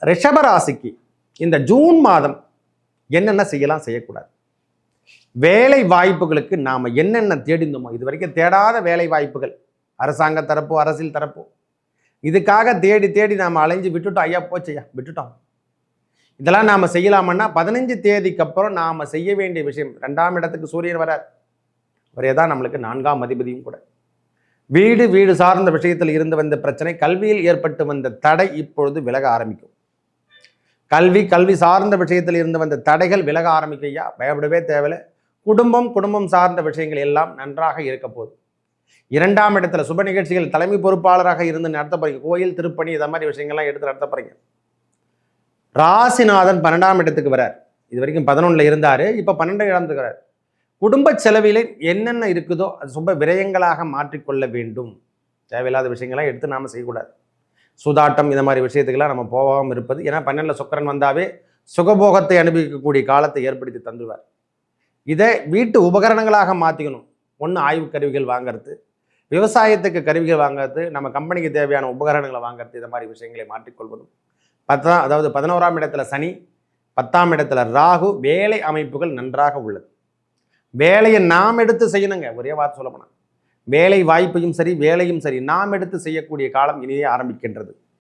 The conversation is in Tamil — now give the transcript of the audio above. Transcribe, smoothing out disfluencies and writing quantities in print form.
ரிஷபராசிக்கு இந்த ஜூன் மாதம் என்னென்ன செய்யலாம், செய்யக்கூடாது, வேலை வாய்ப்புகளுக்கு நாம் என்னென்ன தேடிந்தோமோ இது வரைக்கும் தேடாத வேலை வாய்ப்புகள், அரசாங்க தரப்போ அரசியல் தரப்போ, இதுக்காக தேடி தேடி நாம் அலைஞ்சு விட்டுட்டோம், ஐயா போச்சையா விட்டுட்டோம், இதெல்லாம் நாம் செய்யலாமன்னா 15 தேதிக்கு அப்புறம் நாம் செய்ய வேண்டிய விஷயம். 2ஆம் இடத்துக்கு சூரியன் வரார், அவரே தான் நம்மளுக்கு 4ஆம் அதிபதியும் கூட. வீடு சார்ந்த விஷயத்தில் இருந்து வந்த பிரச்சனை, கல்வியில் ஏற்பட்டு வந்த தடை இப்பொழுது விலக ஆரம்பிக்கும். கல்வி சார்ந்த விஷயத்தில் இருந்து வந்த தடைகள் விலக ஆரம்பிக்கையா, பயப்படவே தேவையில்லை. குடும்பம் சார்ந்த விஷயங்கள் எல்லாம் நன்றாக இருக்க போகுது. 2ஆம் இடத்துல சுப நிகழ்ச்சிகள் தலைமை பொறுப்பாளராக இருந்து நடத்த போறீங்க. கோயில் திருப்பணி இதை மாதிரி விஷயங்கள்லாம் எடுத்து நடத்த போறீங்க. ராசிநாதன் 12ஆம் இடத்துக்கு வரார். இது வரைக்கும் 11ல் இருந்தாரு, இப்போ 12ஆம் இடத்துக்கு வரார். குடும்ப செலவிலே என்னென்ன இருக்குதோ அது சுப விரயங்களாக மாற்றிக்கொள்ள வேண்டும். தேவையில்லாத விஷயங்கள்லாம் எடுத்து நாம் செய்யக்கூடாது. சூதாட்டம் இந்த மாதிரி விஷயத்துக்கெல்லாம் நம்ம போகாமல் இருப்பது. ஏன்னா 12ல் சுக்கிரன் வந்தாவே சுகபோகத்தை அனுபவிக்கக்கூடிய காலத்தை ஏற்படுத்தி தந்துடுவார். இதை வீட்டு உபகரணங்களாக மாற்றிக்கணும். ஒன்று ஆய்வு கருவிகள் வாங்கிறது, விவசாயத்துக்கு கருவிகள் வாங்கிறது, நம்ம கம்பெனிக்கு தேவையான உபகரணங்களை வாங்கிறது, இந்த மாதிரி விஷயங்களை மாற்றிக்கொள்வதும். 11ஆம் இடத்துல சனி, 10ஆம் இடத்துல ராகு, வேலை அமைப்புகள் நன்றாக உள்ளது. வேலையை நாம் எடுத்து செய்யணுங்க. ஒரே வார்த்தை சொல்ல போனால் வேலை வாய்ப்பையும் சரி வேலையும் சரி நாம் எடுத்து செய்யக்கூடிய காலம் இனியே ஆரம்பிக்கின்றது.